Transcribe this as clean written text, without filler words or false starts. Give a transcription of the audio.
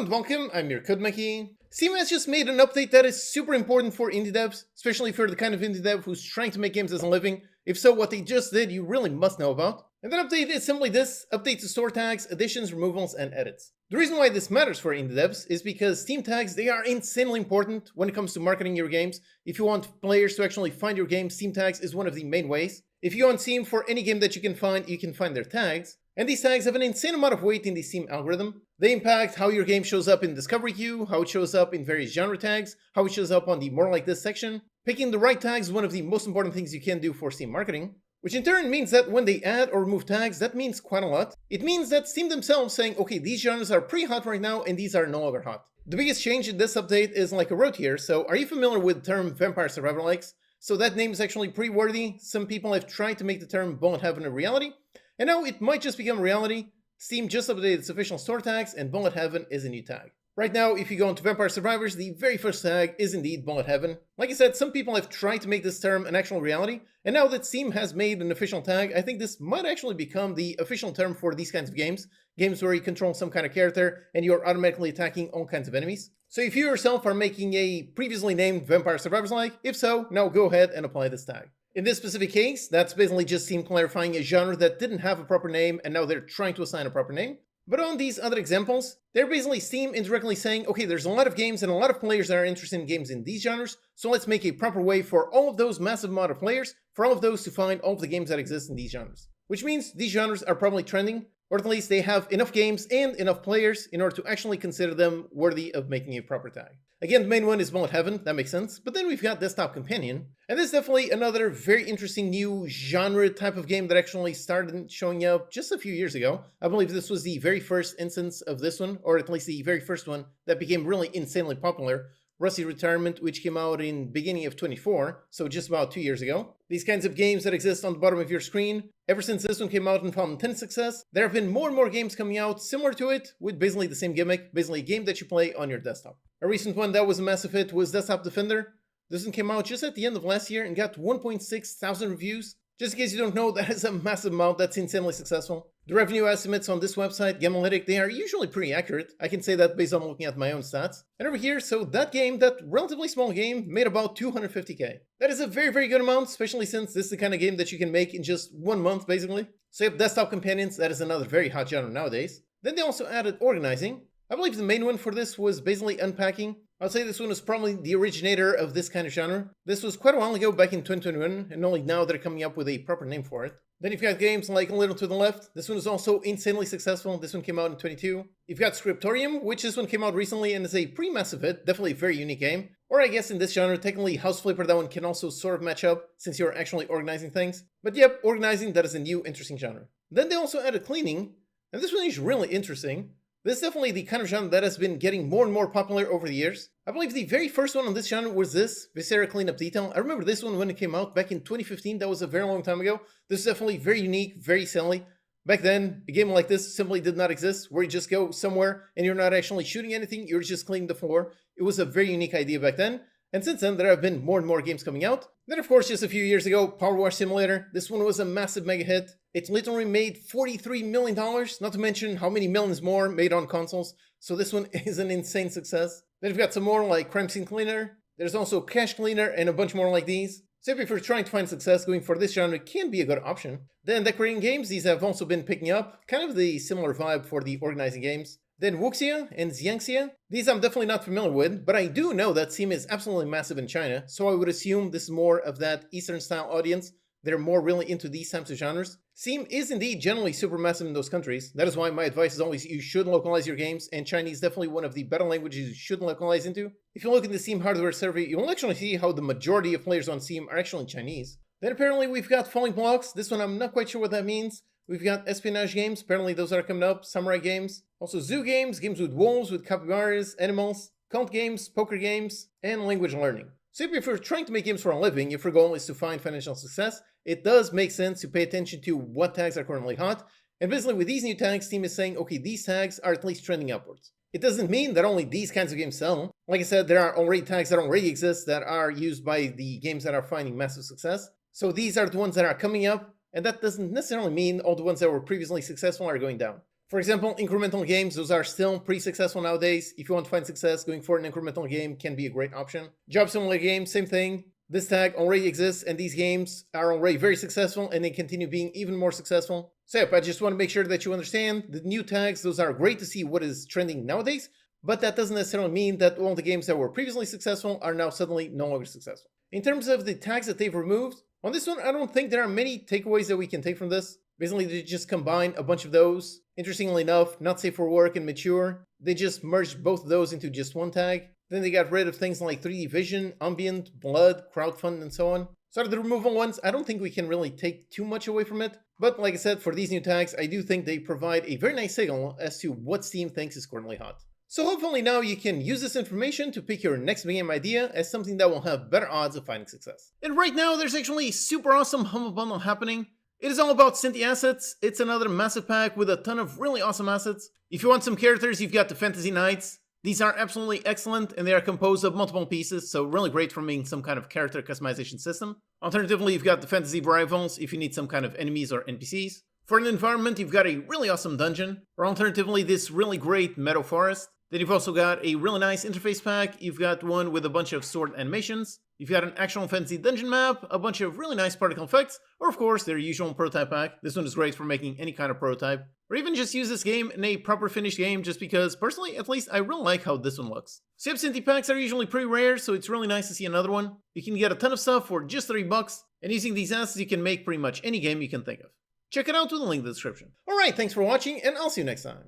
and welcome, I'm your CodeMonkey. Steam has just made an update that is super important for indie devs, especially for the kind of indie dev who's trying to make games as a living. If so, what they just did you really must know about. And that update is simply this: update to store tags, additions, removals, and edits. The reason why this matters for indie devs is because Steam tags, they are insanely important when it comes to marketing your games. If you want players to actually find your game, Steam tags is one of the main ways. If you go on Steam for any game that you can find their tags. And these tags have an insane amount of weight in the Steam algorithm. They impact how your game shows up in discovery queue, how it shows up in various genre tags, how it shows up on the more like this section. Picking the right tags is one of the most important things you can do for Steam marketing. Which in turn means that when they add or remove tags, that means quite a lot. It means that Steam themselves saying, okay, these genres are pretty hot right now and these are no longer hot. The biggest change in this update is like I wrote here, so are you familiar with the term Vampire Survivor likes? So that name is actually pretty worthy. Some people have tried to make the term Bullet Heaven a reality. And now it might just become reality. Steam just updated its official store tags and Bullet Heaven is a new tag. Right now, if you go into Vampire Survivors, the very first tag is indeed Bullet Heaven. Like I said, some people have tried to make this term an actual reality, and now that Steam has made an official tag, I think this might actually become the official term for these kinds of games. Games where you control some kind of character and you're automatically attacking all kinds of enemies. So if you yourself are making a previously named Vampire Survivors like, if so, now go ahead and apply this tag. In this specific case, that's basically just Steam clarifying a genre that didn't have a proper name and now they're trying to assign a proper name. But on these other examples, they're basically Steam indirectly saying, okay, there's a lot of games and a lot of players that are interested in games in these genres, so let's make a proper way for all of those massive amount of players, for all of those to find all of the games that exist in these genres. Which means these genres are probably trending, or at least they have enough games and enough players in order to actually consider them worthy of making a proper tag. Again, the main one is Bullet Heaven, that makes sense, but then we've got Desktop Companion, and this is definitely another very interesting new genre type of game that actually started showing up just a few years ago. I believe this was the very first instance of this one, or at least the very first one that became really insanely popular. Rusty Retirement, which came out in beginning of 24, so just about 2 years ago. These kinds of games that exist on the bottom of your screen, ever since this one came out and found intense success, there have been more and more games coming out similar to it, with basically the same gimmick, basically a game that you play on your desktop. A recent one that was a massive hit was Desktop Defender. This one came out just at the end of last year and got 1.6 thousand reviews. Just in case you don't know, that is a massive amount that's insanely successful. The revenue estimates on this website, Gamalytic, they are usually pretty accurate. I can say that based on looking at my own stats. And over here, so that game, that relatively small game, made about 250k. That is a very, very good amount, especially since this is the kind of game that you can make in just 1 month, basically. So yep, Desktop Companions, that is another very hot genre nowadays. Then they also added Organizing. I believe the main one for this was basically Unpacking. I'd say this one was probably the originator of this kind of genre. This was quite a while ago, back in 2021, and only now they're coming up with a proper name for it. Then you've got games like A Little to the Left. This one is also insanely successful. This one came out in 22. You've got Scriptorium, which this one came out recently and is a pretty massive hit, definitely a very unique game. Or I guess in this genre, technically House Flipper, that one can also sort of match up since you're actually organizing things. But yep, Organizing, that is a new interesting genre. Then they also added Cleaning, and this one is really interesting. This is definitely the kind of genre that has been getting more and more popular over the years. I believe the very first one on this genre was this, Viscera Cleanup Detail. I remember this one when it came out back in 2015, that was a very long time ago. This is definitely very unique, very silly. Back then, a game like this simply did not exist, where you just go somewhere and you're not actually shooting anything, you're just cleaning the floor. It was a very unique idea back then. And since then, there have been more and more games coming out. Then, of course, just a few years ago, Power Wash Simulator. This one was a massive mega hit. It literally made $43 million, not to mention how many millions more made on consoles. So this one is an insane success. Then we've got some more like Crime Scene Cleaner. There's also Cache Cleaner and a bunch more like these. So if you're trying to find success, going for this genre can be a good option. Then Decorating Games, these have also been picking up. Kind of the similar vibe for the Organizing games. Then Wuxia and Xiangxia. These I'm definitely not familiar with, but I do know that Steam is absolutely massive in China, so I would assume this is more of that Eastern style audience. They're more really into these types of genres. Steam is indeed generally super massive in those countries. That is why my advice is always you should localize your games, and Chinese is definitely one of the better languages you should localize into. If you look at the Steam hardware survey, you'll actually see how the majority of players on Steam are actually Chinese. Then apparently we've got Falling Blocks. This one I'm not quite sure what that means. We've got espionage games, apparently those are coming up, samurai games. Also zoo games, games with wolves, with capybaras, animals, cult games, poker games, and language learning. So if you're trying to make games for a living, if your goal is to find financial success, it does make sense to pay attention to what tags are currently hot. And basically with these new tags, Steam is saying, okay, these tags are at least trending upwards. It doesn't mean that only these kinds of games sell. Like I said, there are already tags that already exist that are used by the games that are finding massive success. So these are the ones that are coming up, and that doesn't necessarily mean all the ones that were previously successful are going down. For example, incremental games, those are still pretty successful nowadays. If you want to find success, going for an incremental game can be a great option. Job simulator games, same thing. This tag already exists, and these games are already very successful, and they continue being even more successful. So yep, I just want to make sure that you understand the new tags, those are great to see what is trending nowadays, but that doesn't necessarily mean that all the games that were previously successful are now suddenly no longer successful. In terms of the tags that they've removed, on this one, I don't think there are many takeaways that we can take from this. Basically, they just combine a bunch of those. Interestingly enough, not safe for work and mature, they just merged both of those into just one tag. Then they got rid of things like 3D vision, ambient, blood, crowdfund, and so on. So out of the removal ones, I don't think we can really take too much away from it. But like I said, for these new tags, I do think they provide a very nice signal as to what Steam thinks is currently hot. So hopefully now you can use this information to pick your next big game idea as something that will have better odds of finding success. And right now, there's actually a super awesome Humble Bundle happening. It is all about Synthi assets. It's another massive pack with a ton of really awesome assets. If you want some characters, you've got the Fantasy Knights. These are absolutely excellent, and they are composed of multiple pieces, so really great for making some kind of character customization system. Alternatively, you've got the Fantasy Rivals if you need some kind of enemies or NPCs. For an environment, you've got a really awesome dungeon, or alternatively, this really great Meadow Forest. Then you've also got a really nice interface pack. You've got one with a bunch of sword animations. You've got an actual fantasy dungeon map, a bunch of really nice particle effects, or of course, their usual prototype pack. This one is great for making any kind of prototype. Or even just use this game in a proper finished game just because, personally, at least, I really like how this one looks. So Synthi packs are usually pretty rare, so it's really nice to see another one. You can get a ton of stuff for just $30, and using these assets you can make pretty much any game you can think of. Check it out with the link in the description. Alright, thanks for watching, and I'll see you next time.